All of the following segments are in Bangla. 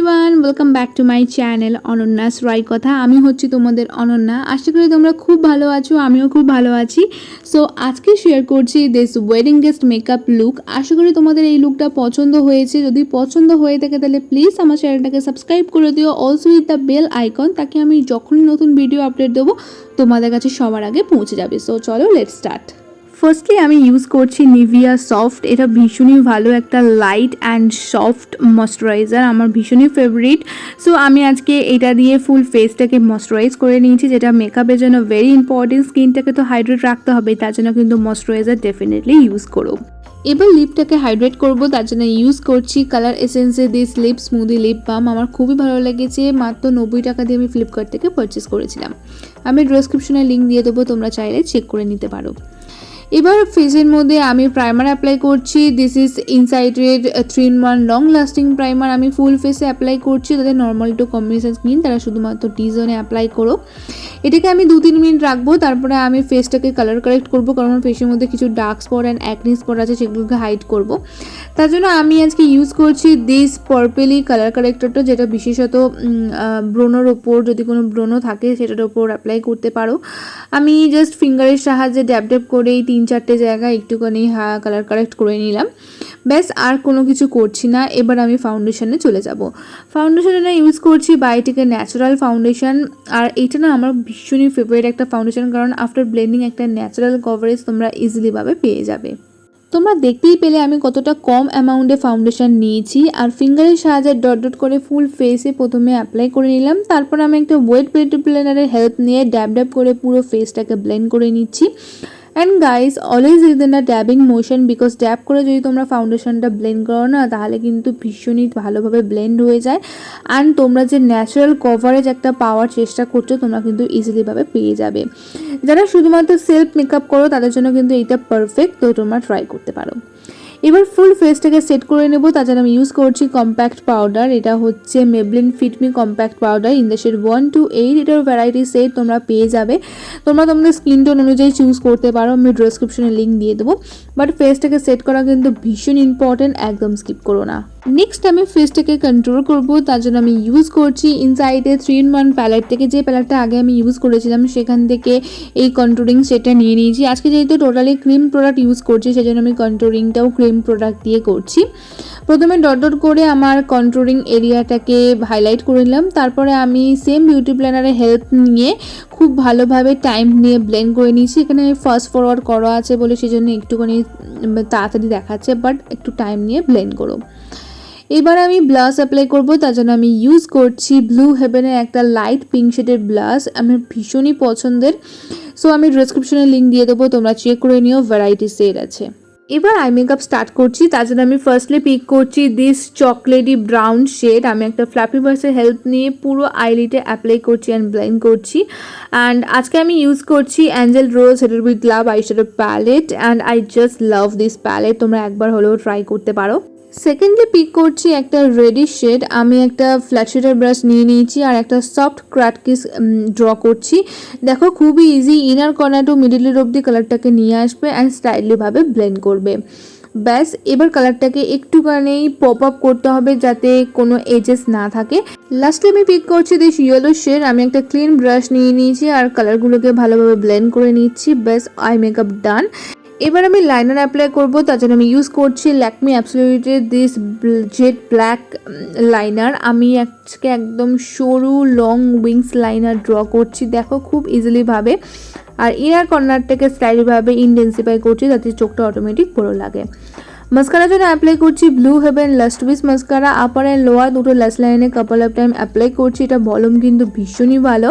Everyone, welcome back to my channel অনন্যাস রায় কথা। আমি হচ্ছি তোমাদের অনন্যা। আশা করি তোমরা খুব ভালো আছো, আমিও খুব ভালো আছি। সো আজকে শেয়ার করছি this wedding guest makeup look. আশা করি তোমাদের এই লুকটা পছন্দ হয়েছে। যদি পছন্দ হয়ে থাকে তাহলে প্লিজ আমার চ্যানেলটাকে সাবস্ক্রাইব করে দিও, also with the bell icon, তাকে আমি যখনই নতুন ভিডিও আপলোড দেবো তোমাদের কাছে সবার আগে পৌঁছে যাবে। সো চলো লেটস স্টার্ট। ফার্স্টলি আমি ইউজ করছি নিভিয়া সফট। এটা ভীষণই ভালো একটা লাইট অ্যান্ড সফট ময়শ্চারাইজার, আমার ভীষণই ফেভারিট। সো আমি আজকে এটা দিয়ে ফুল ফেসটাকে ময়শ্চারাইজ করে নিয়েছি, যেটা মেকআপের জন্য ভেরি ইম্পর্টেন্ট। স্কিনটাকে তো হাইড্রেট রাখতে হবে, তার জন্য কিন্তু ময়শ্চারাইজার ডেফিনেটলি ইউজ করো। এবার লিপটাকে হাইড্রেট করবো, তার জন্য ইউজ করছি কালার এসেন্সে this lip smoothie lip balm. আমার খুবই ভালো লেগেছে, মাত্র 90 টাকা দিয়ে আমি ফ্লিপকার্ট থেকে পারচেস করেছিলাম। আমি ডেসক্রিপশনে লিঙ্ক দিয়ে দেবো, তোমরা চাইলে চেক করে নিতে পারো। এবার ফেসের মধ্যে আমি প্রাইমার অ্যাপ্লাই করছি। This is insight 3-in-1 long lasting primer. আমি ফুল ফেসে অ্যাপ্লাই করছি, তাদের নর্মাল টু কম্বিনেশন স্কিন তারা শুধুমাত্র টি জোনে অ্যাপ্লাই করো। এটাকে আমি 2-3 মিনিট রাখবো, তারপরে আমি ফেসটাকে কালার কারেক্ট করবো, কারণ আমার ফেসের মধ্যে কিছু dark spot and acne spot আছে, সেগুলোকে হাইড করবো। তার জন্য আমি আজকে ইউজ করছি দিস পার্পেলি কালার কারেক্টরটা, যেটা বিশেষত ব্রোনোর ওপর, যদি কোনো ব্রোনো থাকে সেটার ওপর অ্যাপ্লাই করতে পারো। আমি জাস্ট ফিঙ্গারের সাহায্যে ড্যাব ড্যাব করেই 3-4টে জায়গায় একটুখানি কালার কারেক্ট করে নিলাম, ব্যাস। আর কোনো কিছু করছি না। এবার আমি ফাউন্ডেশনে চলে যাব। ফাউন্ডেশনে ইউজ করছি বায়োটিকের ন্যাচারাল ফাউন্ডেশন। আর এটা না আমার ভীষণই ফেভারিট একটা ফাউন্ডেশন, কারণ আফটার ব্লেন্ডিং একটা ন্যাচারাল কভারেজ তোমরা ইজিলিভাবে পেয়ে যাবে। তোমরা দেখতেই পেলে আমি কতটা কম অ্যামাউন্টে ফাউন্ডেশন নিয়েছি, আর ফিঙ্গারের সাহায্যে ডট ডট করে ফুল ফেসে প্রথমে অ্যাপ্লাই করে নিলাম। তারপর আমি একটা ওয়েট বিউটি ব্লেন্ডারের হেল্প নিয়ে ড্যাব ড্যাব করে পুরো ফেসটাকে ব্লেন্ড করে নিচ্ছি। And guys, always is in a dabbing motion, because dab করে যদি তোমরা ফাউন্ডেশনটা ব্লেন্ড করো না, তাহলে কিন্তু ভীষণই ভালোভাবে ব্লেন্ড হয়ে যায়। অ্যান্ড তোমরা যে ন্যাচারাল কভারেজ একটা পাওয়ার চেষ্টা করছো, তোমরা কিন্তু ইজিলিভাবে পেয়ে যাবে। যারা শুধুমাত্র সেলফ মেকআপ করো তাদের জন্য কিন্তু এইটা পারফেক্ট, তো তোমরা ট্রাই করতে পারো। এবার ফুল ফেসটাকে সেট করে নেব, তার জন্য আমি ইউজ করছি কম্প্যাক্ট পাউডার। এটা হচ্ছে Maybelline Fit Me compact powder in the shade 1 to 8। এটার ভ্যারাইটি সেট তোমরা পেয়ে যাবে, তোমরা তোমাদের স্কিন টোন অনুযায়ী চুজ করতে পারো, আমি ডেসক্রিপশনে লিঙ্ক দিয়ে দেবো। বাট ফেসটাকে সেট করা কিন্তু ভীষণ ইম্পর্টেন্ট, একদম স্কিপ করো না। নেক্সট আমি ফেসটাকে কন্ট্রোল করবো, তার জন্য আমি ইউজ করছি ইনসাইডে 3-in-1 প্যালেট থেকে। যে প্যালেটটা আগে আমি ইউজ করেছিলাম সেখান থেকে এই কন্ট্রোলিং সেটটা নিয়ে নিয়েছি। আজকে যেহেতু টোটালি ক্রিম প্রোডাক্ট ইউজ করছি, সেজন্য আমি কন্ট্রোলিংটাও ক্রিম প্রোডাক্ট দিয়ে করছি। প্রথমে ডট ডট করে আমার কন্ট্রোলিং এরিয়াটাকে হাইলাইট করে নিলাম, তারপরে আমি সেম বিউটি ব্লেন্ডারের হেল্প নিয়ে খুব ভালোভাবে টাইম নিয়ে ব্লেন্ড করে নিয়েছি। এখানে ফাস্ট ফরওয়ার্ড করা আছে বলে সেজন্য একটুখানি তাড়াতাড়ি দেখাচ্ছে, বাট একটু টাইম নিয়ে ব্লেন্ড করো। এবার আমি ব্লাশ অ্যাপ্লাই করবো, তার জন্য আমি ইউজ করছি ব্লু হেভেনের একটা লাইট পিঙ্ক শেডের ব্লাশ, আমার ভীষণই পছন্দের। সো আমি ডেসক্রিপশনে লিঙ্ক দিয়ে দেবো, তোমরা চেক করে নিও, ভ্যারাইটি শেড আছে। এবার আই মেকআপ স্টার্ট করছি, তার জন্য আমি ফার্স্টলি পিক করছি দিস চকলেটি ব্রাউন শেড। আমি একটা ফ্ল্যাপি ব্রাশের হেল্প নিয়ে পুরো আইলিটে অ্যাপ্লাই করছি অ্যান্ড ব্লেন্ড করছি। অ্যান্ড আজকে আমি ইউজ করছি অ্যাঞ্জেল রোজ হেডের with love eyeshadow palette, and I just love this palette, তোমরা একবার হলেও ট্রাই করতে পারো। সেকেন্ডলি পিক করছি একটা রেডিশ শেড। আমি একটা ফ্ল্যাট শেডের ব্রাশ নিয়ে নিয়েছি আর একটা সফট ক্র্যাটকিস ড্র করছি। দেখো খুবই ইজি, ইনার কর্নার টু মিডলের অবধি কালারটাকে নিয়ে আসবে অ্যান্ড স্টাইলিভাবে ব্লেন্ড করবে, ব্যাস। এবার কালারটাকে একটুখানি পপ আপ করতে হবে যাতে কোনো এজেস না থাকে। লাস্টে আমি পিক করছি দিস ইয়েলো শেড। আমি একটা ক্লিন ব্রাশ নিয়ে নিয়েছি আর কালারগুলোকে ভালোভাবে ব্লেন্ড করে নিচ্ছি, ব্যাস, আই মেকআপ ডান। এবার আমি লাইনার অ্যাপ্লাই করবো, তার জন্য আমি ইউজ করছি ল্যাকমি অ্যাবসলিউটের দিস জেড ব্ল্যাক লাইনার। আমি আজকে একদম সরু লং উইংস লাইনার ড্র করছি, দেখো খুব ইজিলিভাবে। আর ইনার কর্নারটাকে স্টাইলিভাবে ইনটেন্সিফাই করছি যাতে চোখটা অটোমেটিক বড় লাগে। মাস্কারার জন্য অ্যাপ্লাই করছি Blue Heaven Last Wish mascara. Upper and lower দুটো লাস্ট লাইনে কাপল অফ টাইম অ্যাপ্লাই করছি। এটা ভলিউম কিন্তু ভীষণই ভালো,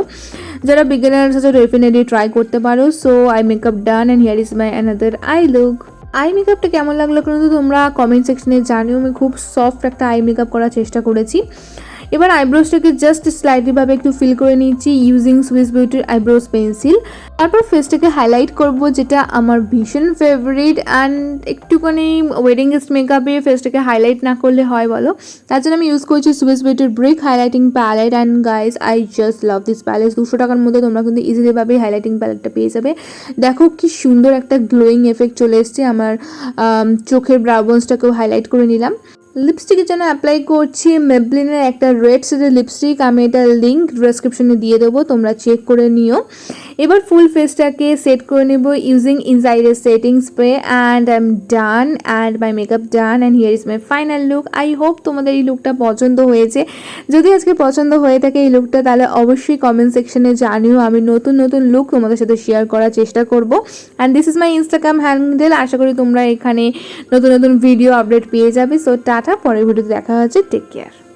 যারা বিগিনার্স আছে ডেফিনেটলি ট্রাই করতে পারো। So eye makeup done and here is my another I look. I মেকআপটা কেমন লাগলো কিন্তু তোমরা কমেন্ট সেকশনে জানিও। আমি খুব সফট একটা আই মেকআপ করার চেষ্টা করেছি। এবার আইব্রোসটাকে জাস্ট স্লাইটলিভাবে একটু ফিল করে নিচ্ছি ইউজিং সুইস বিউটির আইব্রোজ পেন্সিল। তারপর ফেসটাকে হাইলাইট করব, যেটা আমার ভীষণ ফেভারিট। অ্যান্ড একটুখানি ওয়েডিং গেস্ট মেকআপে ফেসটাকে হাইলাইট না করলে হয় বলো, তার জন্য আমি ইউজ করছি সুইস বিউটির brick highlighting palette. And guys, I just love this palette. 200 টাকার মধ্যে তোমরা কিন্তু ইজিলিভাবে হাইলাইটিং প্যালেটটা পেয়ে যাবে। দেখো কি সুন্দর একটা গ্লোয়িং এফেক্ট চলে এসছে। আমার চোখের ব্রাউবন্সটাকেও হাইলাইট করে নিলাম। লিপস্টিকের জন্য অ্যাপ্লাই করছি মেবলিনের একটা রেড শেডের লিপস্টিক, আমি এটা লিঙ্ক ডেসক্রিপশনে দিয়ে দেবো, তোমরা চেক করে নিও। এবার ফুল ফেসটাকে সেট করে নেব using insider setting spray and I am done and my makeup done and here is my final look. I hope তোমাদের এই লুকটা পছন্দ হয়েছে। যদি আজকে পছন্দ হয়ে থাকে এই লুকটা, তাহলে অবশ্যই কমেন্ট সেকশনে জানিও, আমি নতুন নতুন লুক তোমাদের সাথে শেয়ার করার চেষ্টা করব। And this is my Instagram handle, আশা করি তোমরা এখানে নতুন নতুন ভিডিও আপডেট পেয়ে যাবে। সো টাটা, পরের ভিডিওতে দেখা হচ্ছে, টেক কেয়ার।